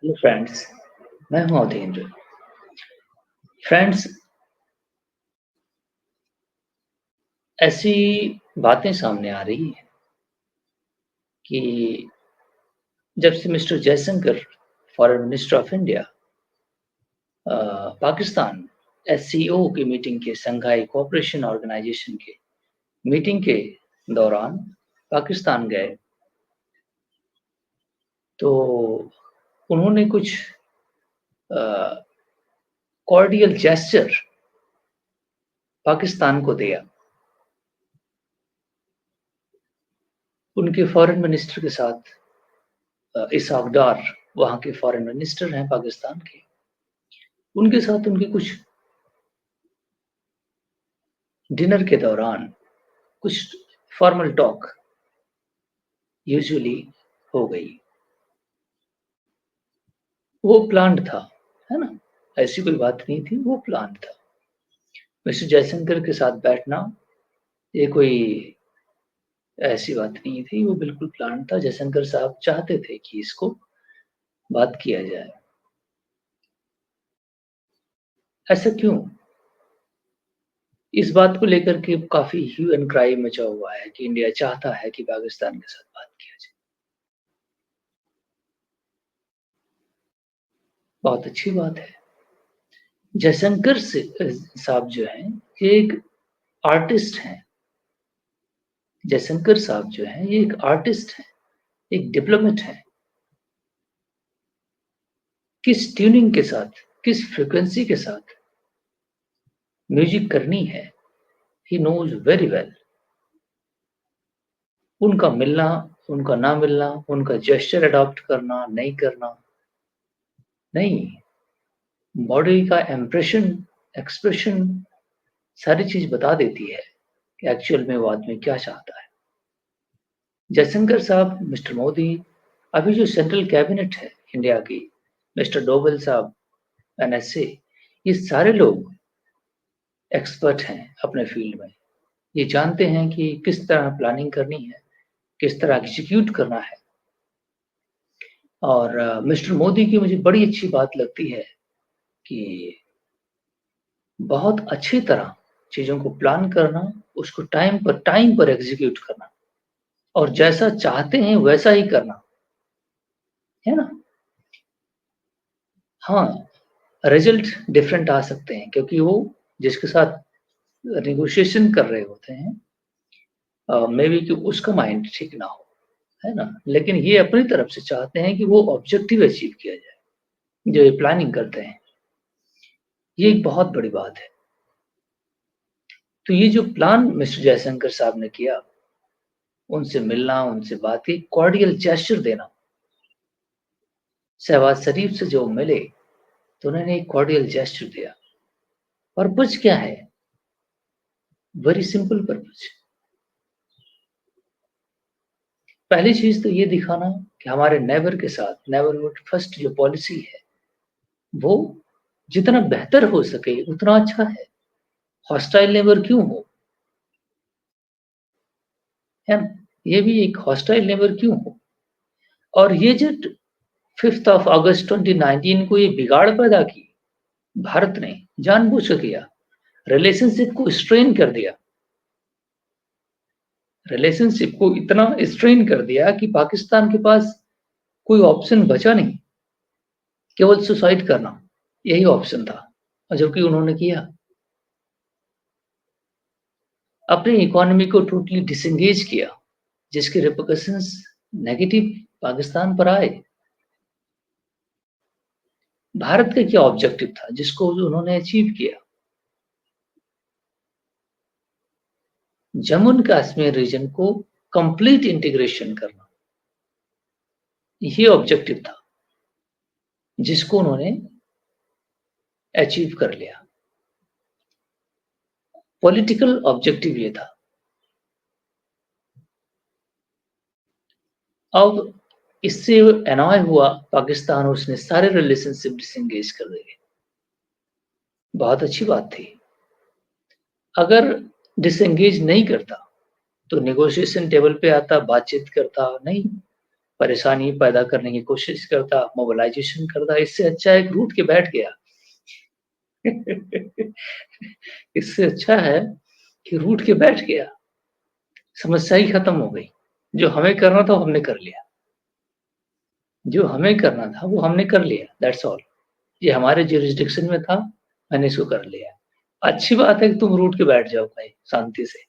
Hello friends, मैं हूं अवधेंद्र। Friends, ऐसी बातें सामने आ रही हैं कि जब से mister Jaishankar foreign minister of India Pakistan SCO की मीटिंग के शंघाई कोऑपरेशन ऑर्गेनाइजेशन के मीटिंग के दौरान पाकिस्तान गए, तो उन्होंने कुछ कॉर्डियल जेस्चर पाकिस्तान को दिया। उनके फॉरेन मिनिस्टर के साथ इसहाक डार वहाँ के फॉरेन मिनिस्टर हैं पाकिस्तान के, उनके साथ उनकी कुछ डिनर के दौरान कुछ फॉर्मल टॉक यूजुअली हो गई। वो प्लान्ड था, है ना? ऐसी कोई बात नहीं थी, वो प्लान्ड था। मिस्टर जयशंकर के साथ बैठना ये कोई ऐसी बात नहीं थी, वो बिल्कुल प्लान्ड था। जयशंकर साहब चाहते थे कि इसको बात किया जाए। ऐसा क्यों? इस बात को लेकर के काफ़ी ह्यू एंड क्राई मचा हुआ है कि इंडिया चाहता है कि पाकिस्तान के साथ बात किया जाए। बहुत अच्छी बात है। जयशंकर से साहब जो हैं, ये एक आर्टिस्ट हैं। जयशंकर साहब जो हैं, ये एक आर्टिस्ट हैं, एक डिप्लोमेट हैं। किस ट्यूनिंग के साथ, किस फ्रीक्वेंसी के साथ म्यूजिक करनी है, ही नोज वेरी वेल। उनका मिलना, उनका ना मिलना, उनका जेस्चर अडॉप्ट करना, नहीं करना, नहीं। बॉडी का इम्प्रेशन, एक्सप्रेशन, सारी चीज़ बता देती है कि एक्चुअल में वो आदमी क्या चाहता है। जयशंकर साहब, मिस्टर मोदी, अभी जो सेंट्रल कैबिनेट है इंडिया की, मिस्टर डोभाल साहब, एनएसए, ये सारे लोग एक्सपर्ट हैं अपने फील्ड में। ये जानते हैं कि किस तरह प्लानिंग करनी है, किस तरह एग्जीक्यूट करना है। और मिस्टर मोदी की मुझे बड़ी अच्छी बात लगती है कि बहुत अच्छी तरह चीज़ों को प्लान करना, उसको टाइम पर एग्जीक्यूट करना और जैसा चाहते हैं वैसा ही करना, है ना? हाँ, रिजल्ट डिफरेंट आ सकते हैं क्योंकि वो जिसके साथ नेगोशिएशन कर रहे होते हैं, मे बी कि उसका माइंड ठीक ना हो, है ना? लेकिन ये अपनी तरफ से चाहते हैं कि वो ऑब्जेक्टिव अचीव किया जाए, जो ये प्लानिंग करते हैं। ये एक बहुत बड़ी बात है। तो ये जो प्लान मिस्टर जयशंकर साहब ने किया, उनसे मिलना, उनसे बात की, कॉर्डियल जेस्चर देना। शहबाज शरीफ से जो मिले, तो उन्होंने एक कॉर्डियल जेस्चर दिया। पर्पज़ क्या है? Very simple purpose. पहली चीज़ तो ये दिखाना कि हमारे नेबर के साथ नेबरहुड फर्स्ट जो पॉलिसी है, वो जितना बेहतर हो सके उतना अच्छा है। हॉस्टाइल नेबर क्यों हो? है ना? ये भी एक हॉस्टाइल नेबर क्यों हो? और ये जो 5th ऑफ अगस्त 2019 को ये बिगाड़ पैदा की, भारत ने जानबूझ के किया, रिलेशनशिप को स्ट्रेन कर दिया। रिलेशनशिप को इतना स्ट्रेन कर दिया कि पाकिस्तान के पास कोई ऑप्शन बचा नहीं, केवल सुसाइड करना, यही ऑप्शन था। और जबकि उन्होंने किया, अपनी इकोनॉमी को टोटली डिसएंगेज किया, जिसके रिपरकशंस नेगेटिव पाकिस्तान पर आए। भारत का क्या ऑब्जेक्टिव था जिसको उन्होंने अचीव किया? जम्मू एंड कश्मीर रीजन को कंप्लीट इंटीग्रेशन करना, ये ऑब्जेक्टिव था जिसको उन्होंने अचीव कर लिया। पॉलिटिकल ऑब्जेक्टिव ये था। अब इससे एनॉय हुआ पाकिस्तान, उसने सारे रिलेशनशिप डिसएंगेज कर दिए। बहुत अच्छी बात थी। अगर डिसएंगेज नहीं करता तो नेगोशिएशन टेबल पे आता, बातचीत करता नहीं। परेशानी पैदा करने की कोशिश करता, मोबिलाइज़ेशन करता, इससे अच्छा है कि रूठ के बैठ गया। इससे अच्छा है कि रूठ के बैठ गया, समस्या ही खत्म हो गई। जो हमें करना था वो हमने कर लिया। जो हमें करना था वो हमने कर लिया, दैट्स ऑल। ये हमारे ज्यूरिसडिक्शन में था, मैंने इसको कर लिया। अच्छी बात है कि तुम रूठ के बैठ जाओ भाई शांति से।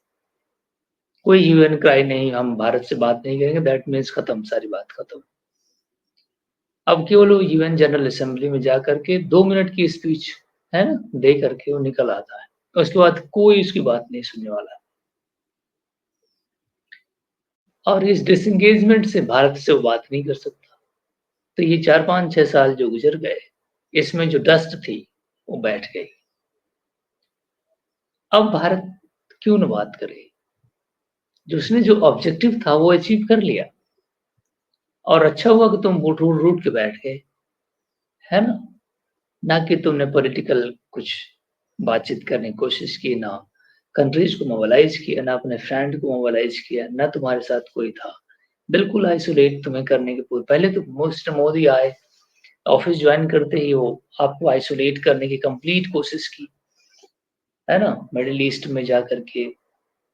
कोई ह्यू एंड क्राई नहीं, हम भारत से बात नहीं करेंगे, दैट मीन्स खत्म, सारी बात खत्म। अब केवल वो यूएन जनरल असेंबली में जाकर के 2 मिनट की स्पीच, है ना? दे करके वो निकल आता है। उसके बाद कोई उसकी बात नहीं सुनने वाला। और इस डिसएंगेजमेंट से भारत से वो बात नहीं कर सकता। तो ये 4, 5, 6 साल जो गुज़र गए, इसमें जो डस्ट थी, वो बैठ गई। अब भारत क्यों ना बात करे? जो उसने जो ऑब्जेक्टिव था वो अचीव कर लिया और अच्छा हुआ कि तुम रूठ के बैठ गए, है ना? ना कि तुमने पॉलिटिकल कुछ बातचीत करने की कोशिश की, ना कंट्रीज़ को मोबिलाइज़ किया, ना अपने फ्रेंड को मोबिलाइज़ किया, ना तुम्हारे साथ कोई था। बिल्कुल आइसोलेट तुम्हें करने की पहले तो मिस्टर मोदी आए, ऑफ़िस जॉइन करते ही वो आपको आइसोलेट करने की कंप्लीट कोशिश की, है ना? मिडल ईस्ट में जाकर के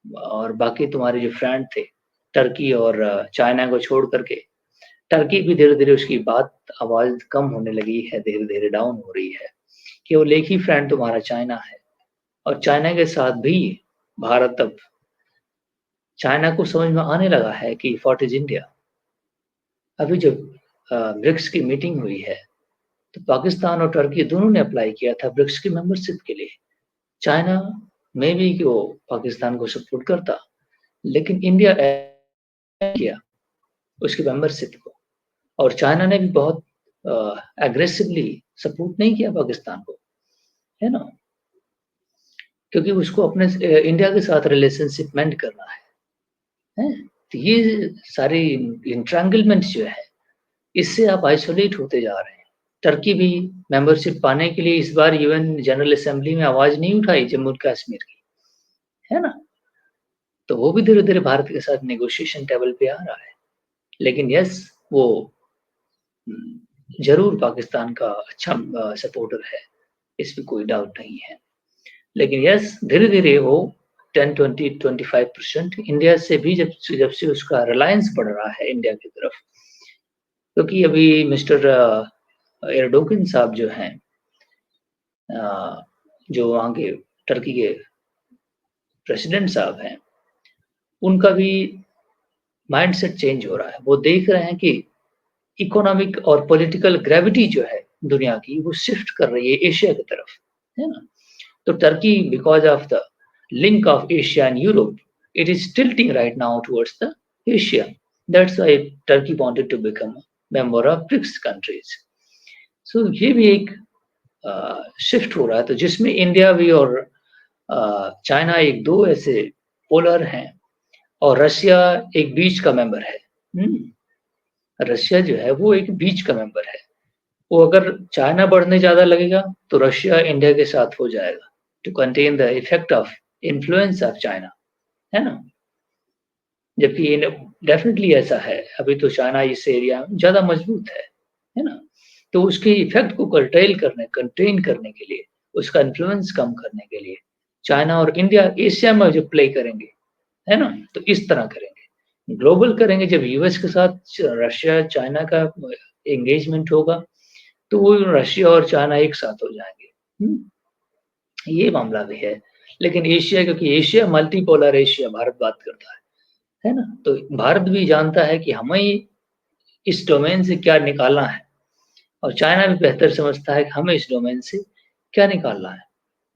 और बाकी तुम्हारे जो फ्रेंड थे, टर्की और चाइना को छोड़ कर के, टर्की भी धीरे-धीरे उसकी आवाज़ कम होने लगी है, धीरे-धीरे डाउन हो रही है। केवल एक ही फ्रेंड तुम्हारा चाइना है और चाइना के साथ भी भारत अब चाइना को समझ में आने लगा है कि व्हाट इज़ इंडिया। अभी जब ब्रिक्स की मीटिंग हुई है, तो पाकिस्तान और टर्की दोनों ने अप्लाई किया था ब्रिक्स की मेंबरशिप के लिए। चाइना में भी कि वो पाकिस्तान को सपोर्ट करता, लेकिन इंडिया किया उसकी मेंबरशिप को और चाइना ने भी बहुत एग्रेसिवली सपोर्ट नहीं किया पाकिस्तान को, है ना? क्योंकि उसको अपने इंडिया के साथ रिलेशनशिप मेंट करना है? तो ये सारी एंट्रैंगलमेंट जो है, इससे आप आइसोलेट होते जा रहे हैं। टर्की भी मेंबरशिप पाने के लिए इस बार यूएन जनरल असेंबली में आवाज़ नहीं उठाई जम्मू और कश्मीर की, है ना? तो वो भी धीरे-धीरे भारत के साथ नेगोशिएशन टेबल पे आ रहा है। लेकिन यस, वो ज़रूर पाकिस्तान का अच्छा सपोर्टर है, इसमें कोई डाउट नहीं है। लेकिन यस, धीरे-धीरे वो 10, 20, 25% इंडिया से भी जब से उसका रिलायंस बढ़ रहा है इंडिया की तरफ, क्योंकि अभी मिस्टर एर्डोगन साहब जो हैं, जो वहाँ के टर्की के प्रेसिडेंट साहब हैं, उनका भी माइंडसेट चेंज हो रहा है। वो देख रहे हैं कि इकोनॉमिक और पॉलिटिकल ग्रेविटी जो है दुनिया की, वो शिफ्ट कर रही है एशिया की तरफ, है ना? तो Turkey, because of the link of Asia and Europe, it is tilting right now towards the Asia. That's why Turkey wanted to become a member of BRICS countries. So ये भी एक शिफ्ट हो रहा है, तो जिसमें इंडिया भी और चाइना एक दो ऐसे पोलर हैं और रशिया एक बीच का मेंबर है। रशिया जो है वो एक बीच का मेंबर है। वो अगर चाइना बढ़ने ज़्यादा लगेगा, तो रशिया इंडिया के साथ हो जाएगा, to contain the effect of influence of China, है ना? जबकि इन डेफ़िनिटली ऐसा है, अभी तो चाइना इस एरिया में ज़्यादा मज़बूत है ना? तो उसके इफेक्ट को कंटेन करने के लिए, उसका इन्फ्लुएंस कम करने के लिए, चाइना और इंडिया एशिया में जो प्ले करेंगे, है ना? तो इस तरह करेंगे। ग्लोबल करेंगे जब यूएस के साथ रशिया, चाइना का एंगेजमेंट होगा, तो वो रशिया और चाइना एक साथ हो जाएँगे। ये मामला भी है। लेकिन एशिया, क्योंकि एशिया मल्टीपोलर एशिया भारत बात करता है ना? तो भारत भी जानता है कि हमें इस डोमेन से क्या निकालना है और चाइना भी बेहतर समझता है कि हमें इस डोमेन से क्या निकालना है।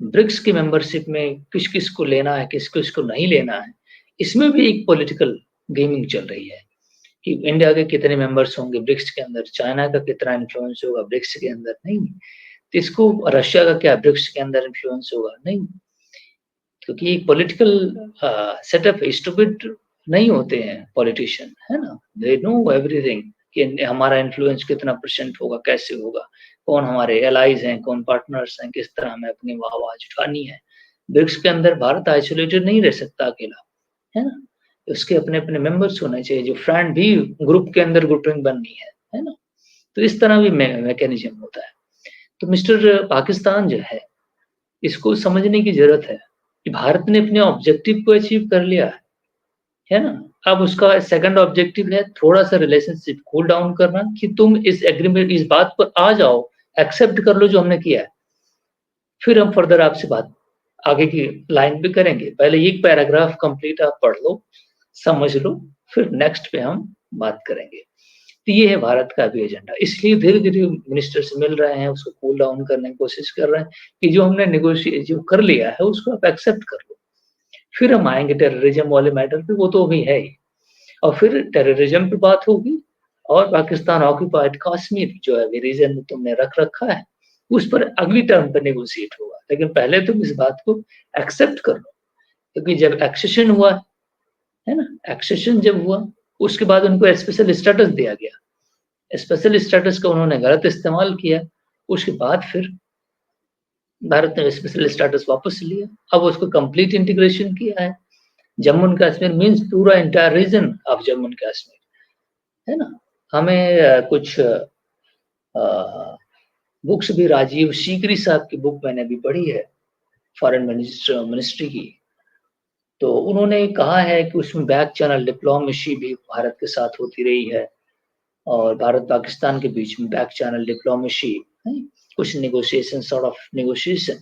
ब्रिक्स की मेंबरशिप में किस-किस को लेना है, किस-किस को नहीं लेना है, इसमें भी एक पॉलिटिकल गेमिंग चल रही है कि इंडिया के कितने मेंबर्स होंगे ब्रिक्स के अंदर, चाइना का कितना इन्फ्लुएंस होगा ब्रिक्स के अंदर, नहीं। तो इसको रशिया का क्या ब्रिक्स के अंदर इन्फ्लुएंस होगा, नहीं। क्योंकि पॉलिटिकल सेटअप स्टूपिड नहीं होते हैं पॉलिटिशियन, है ना? दे नो एवरीथिंग कि हमारा इन्फ्लुएंस कितना परसेंट होगा, कैसे होगा, कौन हमारे एलाइज़ हैं, कौन पार्टनर्स हैं, किस तरह हमें अपनी आवाज़ उठानी है। ब्रिक्स के अंदर भारत आइसोलेटेड नहीं रह सकता अकेला, है ना? उसके अपने-अपने मेंबर्स होने चाहिए, जो फ्रेंड भी ग्रुप के अंदर ग्रुपिंग बननी है ना? तो इस तरह भी मैकेनिज़्म होता है। तो मिस्टर पाकिस्तान जो है, इसको समझने की ज़रूरत है कि भारत ने अपने ऑब्जेक्टिव को अचीव कर लिया है ना? अब उसका सेकंड ऑब्जेक्टिव है थोड़ा-सा रिलेशनशिप कूल डाउन करना कि तुम इस एग्रीमेंट इस बात पर आ जाओ, एक्सेप्ट कर लो जो हमने किया है। फिर हम फर्दर आपसे बात आगे की लाइन पे करेंगे। पहले एक पैराग्राफ कंप्लीट आप पढ़ लो, समझ लो, फिर नेक्स्ट पे हम बात करेंगे। तो ये है भारत का अभी एजेंडा। इसलिए धीरे-धीरे मिनिस्टर से मिल रहे हैं, उसको कूल डाउन करने की कोशिश कर रहे हैं कि जो हमने जो कर लिया है उसको आप एक्सेप्ट कर लो। फिर हम आएँगे टेररिज़्म वाले मैटर पे, वो तो अभी है ही। और फिर टेररिज़्म पे बात होगी और पाकिस्तान ऑक्युपाइड कश्मीर जो है रीजन में तुमने रख रखा है, उस पर अगली टर्म पे नेगोशिएट होगा। लेकिन पहले तुम इस बात को एक्सेप्ट कर लो, क्योंकि जब एक्सेशन हुआ, है ना? एक्सेशन जब हुआ, उसके बाद उनको स्पेशल स्टेटस दिया गया। स्पेशल स्टेटस का उन्होंने गलत इस्तेमाल किया, उसके बाद फिर भारत ने स्पेशल स्टेटस वापस लिया। अब उसको कंप्लीट इंटीग्रेशन किया है। जम्मू एंड कश्मीर मीन्स पूरा entire reason of Jammu and Kashmir, है ना? हमें कुछ बुक्स भी राजीव सीकरी साहब की बुक मैंने अभी पढ़ी है, फॉरेन मिनिस्ट्री की। तो उन्होंने कहा है कि उसमें बैक चैनल डिप्लोमेसी भी भारत के साथ होती रही है और भारत-पाकिस्तान के बीच में बैक चैनल डिप्लोमेसी, हैं? कुछ नेगोशिएशन सॉर्ट ऑफ नेगोशिएशन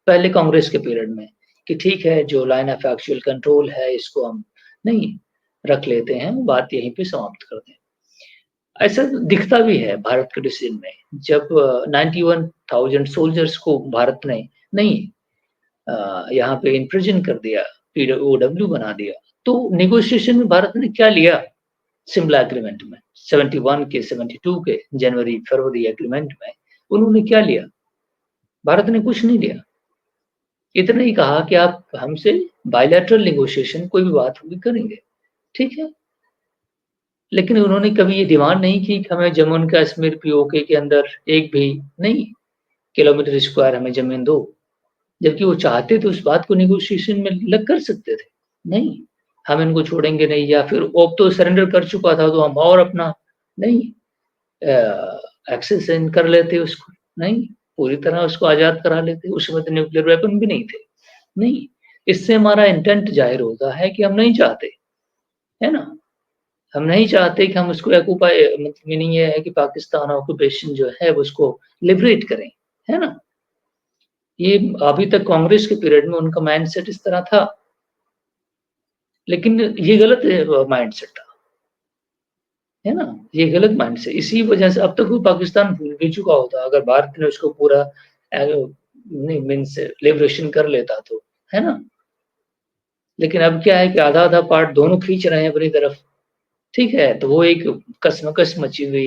पहले कांग्रेस के पीरियड में कि ठीक है, जो लाइन ऑफ एक्चुअल कंट्रोल है, इसको हम नहीं रख लेते हैं, बात यहीं पे समाप्त कर दें। ऐसा दिखता भी है भारत के डिसीजन में, जब 91,000 सोल्जर्स को भारत ने नहीं यहाँ पे इम्प्रिजन कर दिया, ओडब्ल्यू बना दिया, तो नेगोशिएशन में भारत ने क्या लिया? शिमला एग्रीमेंट में 71 के 72 के जनवरी-फरवरी एग्रीमेंट में उन्होंने क्या लिया? भारत ने कुछ नहीं लिया। इतना ही कहा कि आप हमसे बायलैटरल नेगोशिएशन कोई भी बात होगी करेंगे, ठीक है? लेकिन उन्होंने कभी ये डिमांड नहीं की कि हमें जम्मू एंड कश्मीर पीओके के अंदर एक भी नहीं किलोमीटर स्क्वायर हमें ज़मीन दो। जबकि वो चाहते तो उस बात को नेगोशिएशन में लग कर सकते थे। नहीं, हम इनको छोड़ेंगे नहीं या फिर वो अब तो सरेंडर कर चुका था तो हम और अपना नहीं एक्सेस इन कर लेते उसको, नहीं, पूरी तरह उसको आज़ाद करा लेते। उस समय तो न्यूक्लियर वेपन भी नहीं थे। नहीं, इससे हमारा इंटेंट ज़ाहिर होता है कि हम नहीं चाहते, है ना? हम नहीं चाहते कि हम उसको ऑक्यूपाई मतलब मीनिंग ये है कि पाकिस्तान ऑक्यूपेशन जो है वो उसको लिबरेट करें, है ना? ये अभी तक कांग्रेस के पीरियड में उनका माइंडसेट इस तरह था, लेकिन ये गलत माइंडसेट था, है ना? ये गलत माइंडसेट इसी वजह से अब तक वो पाकिस्तान भूल भी चुका होता अगर भारत ने उसको पूरा नहीं मीन्स लिबरेशन कर लेता तो, है ना? लेकिन अब क्या है कि आधा-आधा पार्ट दोनों खींच रहे हैं अपनी तरफ, ठीक है? तो वो एक कशमकश मची हुई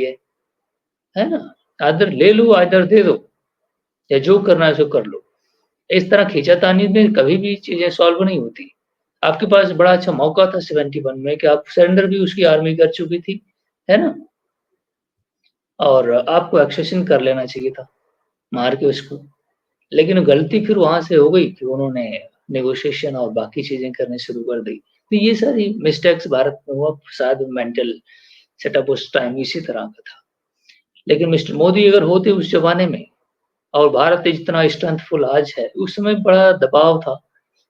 है ना? आइदर ले लो, आइदर दे दो या जो करना है सो कर लो। इस तरह खींचातानी में कभी भी चीज़ें सॉल्व नहीं होती। आपके पास बड़ा अच्छा मौका था 71 में कि आप सरेंडर भी उसकी आर्मी कर चुकी थी, है ना? और आपको एक्सेशन कर लेना चाहिए था, मार के उसको। लेकिन गलती फिर वहाँ से हो गई कि उन्होंने नेगोशिएशन और बाकी चीज़ें करनी शुरू कर दी। तो ये सारी मिस्टेक्स भारत में हुआ, शायद मेंटल सेटअप उस टाइम इसी तरह का था। लेकिन मिस्टर मोदी अगर होते उस ज़माने में और भारत जितना स्ट्रेंथफुल आज है, उस समय बड़ा दबाव था।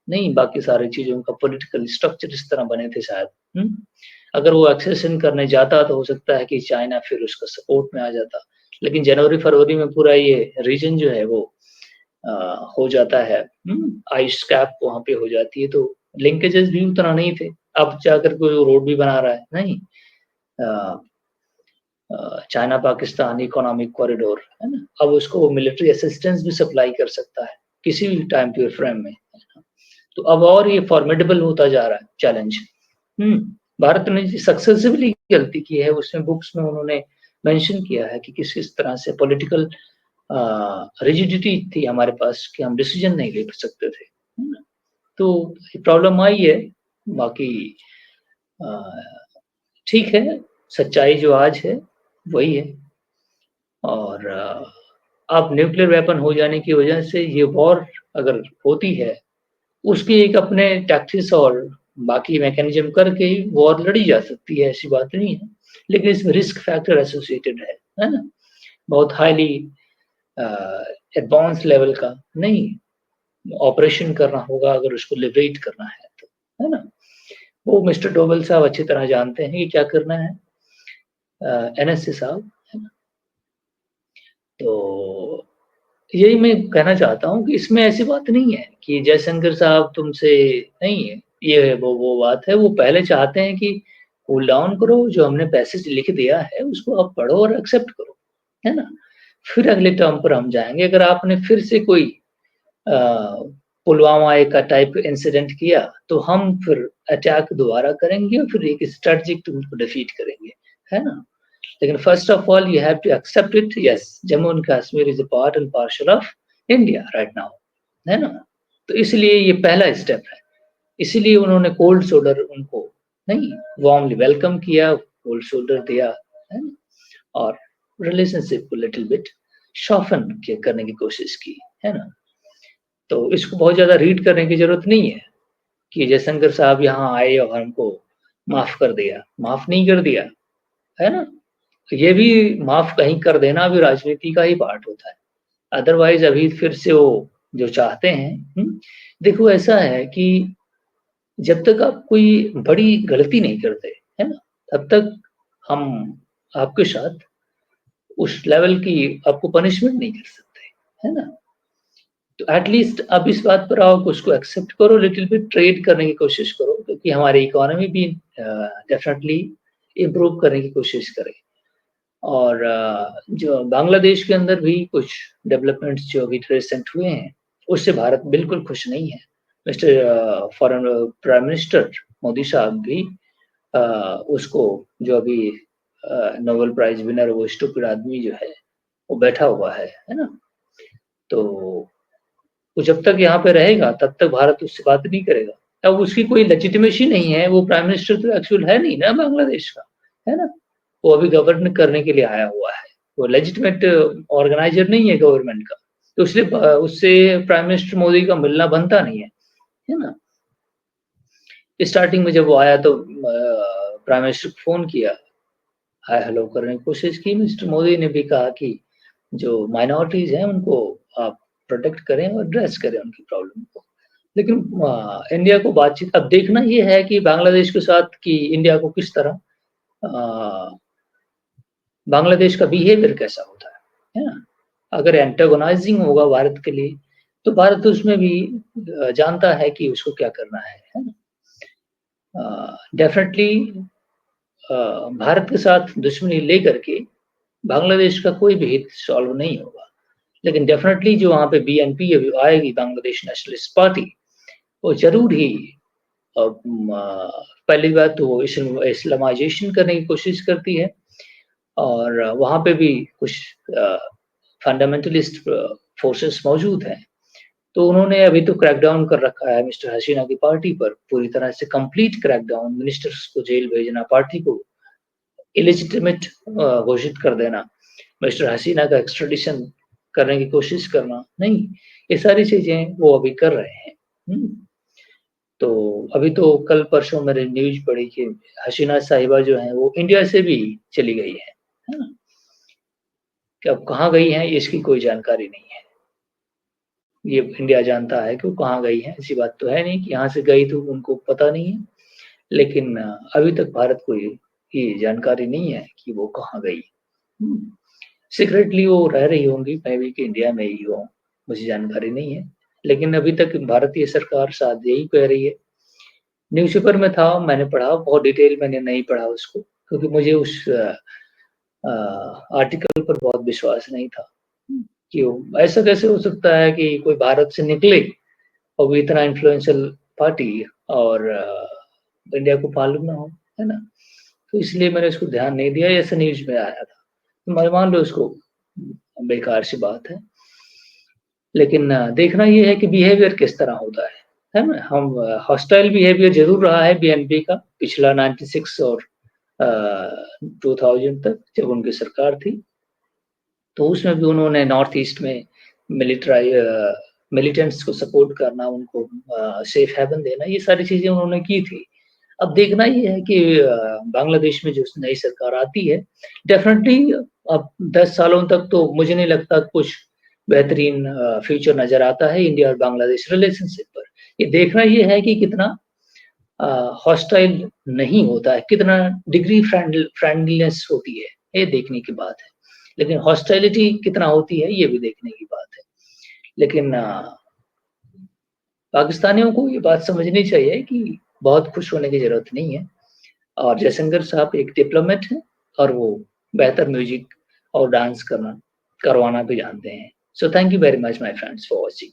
नहीं, बाकी सारी चीज़ों का पॉलिटिकल स्ट्रक्चर इस तरह बने थे शायद, हुँ? अगर वो एक्सेशन करने जाता तो हो सकता है कि चाइना फिर उसका सपोर्ट में आ जाता। लेकिन जनवरी-फरवरी में पूरा ये रीजन जो है वो अ, हो जाता है, आइस कैप वहाँ पे हो जाती है, तो लिंकेजेस भी उतना नहीं थे। अब जाकर के वो रोड भी बना रहा है, नहीं? A China Pakistan economic corridor, है ना? अब उसको वो मिलिट्री असिस्टेंस भी सप्लाई कर सकता है, किसी भी टाइम पीरियड फ्रेम में, है ना? तो अब और ये फॉर्मिडेबल होता जा रहा है चैलेंज। हुँ, भारत ने सक्सेसिवली गलती की है, उसमें बुक्स में उन्होंने मेंशन किया है कि किस-किस तरह से पॉलिटिकल रिजिडिटी थी हमारे पास कि हम डिसीजन नहीं ले सकते थे, है ना? तो प्रॉब्लम आई है, बाकी अ, ठीक है, सच्चाई जो आज है, वही है और अब न्यूक्लियर वेपन हो जाने की वजह से ये वॉर अगर होती है, उसके एक अपने टैक्टिक्स और बाकी मैकेनिज्म करके वॉर लड़ी जा सकती है, ऐसी बात नहीं है, लेकिन इसमें रिस्क फैक्टर एसोसिएटेड है ना? बहुत हाईली एडवांस लेवल का नहीं, ऑपरेशन करना होगा अगर उसको लिबरेट करना है, है ना? वो मिस्टर डोभाल साहब अच्छी तरह जानते हैं कि क्या करना है, एनएसए साहब, है ना? तो यही मैं कहना चाहता हूँ कि इसमें ऐसी बात नहीं है कि जयशंकर साहब तुमसे नहीं है, ये है वो बात है, वो पहले चाहते हैं कि कूल डाउन करो, जो हमने पैसेज लिख दिया है उसको आप पढ़ो और एक्सेप्ट करो, है ना? फिर अगले टर्म पर हम जाएँगे। अगर आपने फिर से कोई अ, पुलवामा एक टाइप इंसिडेंट किया, तो हम फिर अटैक दोबारा करेंगे और फिर एक स्ट्रैटेजिक उनको डिफीट करेंगे, है ना? लेकिन first of all you have to accept it, yes, Jammu and Kashmir is a part and parcel of India right now, है ना? तो इसलिए ये पहला स्टेप है। इसीलिए उन्होंने कोल्ड शोल्डर उनको नहीं वार्मली वेलकम किया, कोल्ड शोल्डर दिया, है ना? और रिलेशनशिप को लिटिल बिट शॉफन के करने की कोशिश की, है ना? तो इसको बहुत ज़्यादा रीड करने की ज़रूरत नहीं है कि जयशंकर साहब यहाँ आए और हमको माफ़ कर दिया, माफ़ नहीं कर दिया, है ना? ये भी माफ़ कहीं कर देना भी राजनीति का ही पार्ट होता है। अदरवाइज़ अभी फिर से वो जो चाहते हैं देखो ऐसा है कि जब तक आप कोई बड़ी गलती नहीं करते, है ना? तब तक हम आपके साथ उस लेवल की आपको पनिशमेंट नहीं कर सकते, है ना? तो एट लीस्ट अब इस बात पर आओ कि उसको एक्सेप्ट करो, लिटिल बिट ट्रेड करने की कोशिश करो क्योंकि हमारी इकोनॉमी भी डेफिनिटली इम्प्रूव करने की कोशिश करे। और जो बांग्लादेश के अंदर भी कुछ डेवलपमेंट्स जो अभी रिसेंट हुए हैं, उससे भारत बिल्कुल खुश नहीं है। Mister foreign prime minister Modi साहब भी अ, उसको जो अभी नोबेल प्राइज़ विनर वो स्टूपिड आदमी जो है, वो बैठा हुआ है ना? तो वो जब तक यहाँ पे रहेगा तब तक भारत उससे बात नहीं करेगा। अब उसकी कोई लेजिटिमेसी नहीं है, वो प्राइम मिनिस्टर तो एक्चुअल है नहीं ना बांग्लादेश का, है ना? वो अभी गवर्न करने के लिए आया हुआ है। वो लेजिटिमेट ऑर्गेनाइज़र नहीं है गवर्नमेंट का। तो इसलिए उससे प्राइम मिनिस्टर मोदी का मिलना बनता नहीं है ना? स्टार्टिंग में जब वो आया तो प्राइम मिनिस्टर को फ़ोन किया, हाय हेलो करने की कोशिश की। मिस्टर मोदी ने भी कहा कि जो माइनॉरिटीज़ हैं उनको आप प्रोटेक्ट करें और एड्रेस करें उनकी प्रॉब्लम को। लेकिन इंडिया को बातचीत अब देखना ये है कि बांग्लादेश के साथ कि इंडिया को किस तरह अ, बांग्लादेश का बिहेवियर कैसा होता है ना? अगर एंटागोनाइज़िंग होगा भारत के लिए, तो भारत उसमें भी जानता है कि उसको क्या करना है ना? डेफ़िनेटली अ, भारत के साथ दुश्मनी लेकर के बांग्लादेश का कोई भी हित सॉल्व नहीं होगा। लेकिन डेफ़िनेटली जो वहाँ पे बीएनपी अभी आएगी बांग्लादेश नेशनलिस्ट पार्टी, वो ज़रूर ही पहली बात तो वो इस्लामाइज़ेशन करने की कोशिश करती है और वहाँ पे भी कुछ अ, फंडामेंटलिस्ट फोर्सेस मौजूद हैं। तो उन्होंने अभी तो क्रैकडाउन कर रखा है मिस्टर हसीना की पार्टी पर, पूरी तरह से कंप्लीट क्रैकडाउन, मिनिस्टर्स को जेल भेजना, पार्टी को इलेजिटिमेट घोषित कर देना, मिस्टर हसीना का एक्स्ट्राडिशन करने की कोशिश करना, नहीं, ये सारी चीज़ें वो अभी कर रहे हैं। हुँ। तो अभी तो कल-परसों मैंने न्यूज़ पढ़ी कि हसीना साहिबा जो हैं वो इंडिया से भी चली गई हैं, है ना? कि अब कहाँ गई हैं इसकी कोई जानकारी नहीं है। ये इंडिया जानता है कि वो कहाँ गई हैं, ऐसी बात तो है नहीं कि यहाँ से गई तो उनको पता नहीं है। लेकिन अभी तक भारत को ये जानकारी नहीं है कि वो कहाँ गई। हुँ। सीक्रेटली वो रह रही होंगी मे बी कि इंडिया में ही हों, मुझे जानकारी नहीं है। लेकिन अभी तक भारतीय सरकार शायद यही कह रही है। न्यूज़पेपर में था, मैंने पढ़ा, बहुत डिटेल मैंने नहीं पढ़ा उसको, क्योंकि मुझे उस अ, आर्टिकल पर बहुत विश्वास नहीं था। कि वो ऐसा कैसे हो सकता है कि कोई भारत से निकले और वो इतना इन्फ्लुएंशियल पार्टी और इंडिया को मालूम ना हो, है ना? तो इसलिए मैंने उसको ध्यान नहीं दिया, ऐसा न्यूज़ में आया था। तो मैं मान लो इसको बेकार सी बात है। लेकिन देखना ये है कि बिहेवियर किस तरह होता है ना? हम हॉस्टाइल बिहेवियर ज़रूर रहा है बीएनपी का पिछला 96 और 2000 तक जब उनकी सरकार थी। तो उसमें भी उन्होंने नॉर्थ ईस्ट में मिलिटेंट्स को सपोर्ट करना, उनको सेफ हेवन देना, ये सारी चीज़ें उन्होंने की थी। अब देखना ये है कि बांग्लादेश में जो नई सरकार आती है, डेफ़िनेटली अब 10 सालों तक तो मुझे नहीं लगता कुछ बेहतरीन फ्यूचर नज़र आता है इंडिया और बांग्लादेश रिलेशनशिप पर। ये देखना ये है कि कितना हॉस्टाइल नहीं होता है, कितना डिग्री फ्रेंडलीनेस होती है, ये देखने की बात है। लेकिन हॉस्टाइलिटी कितना होती है, ये भी देखने की बात है। लेकिन पाकिस्तानियों को ये बात समझनी चाहिए कि बहुत खुश होने की ज़रूरत नहीं है और जयशंकर साहब एक डिप्लोमेट हैं और वो बेहतर म्यूज़िक और डांस करवाना भी जानते हैं। So thank you very much my friends for watching.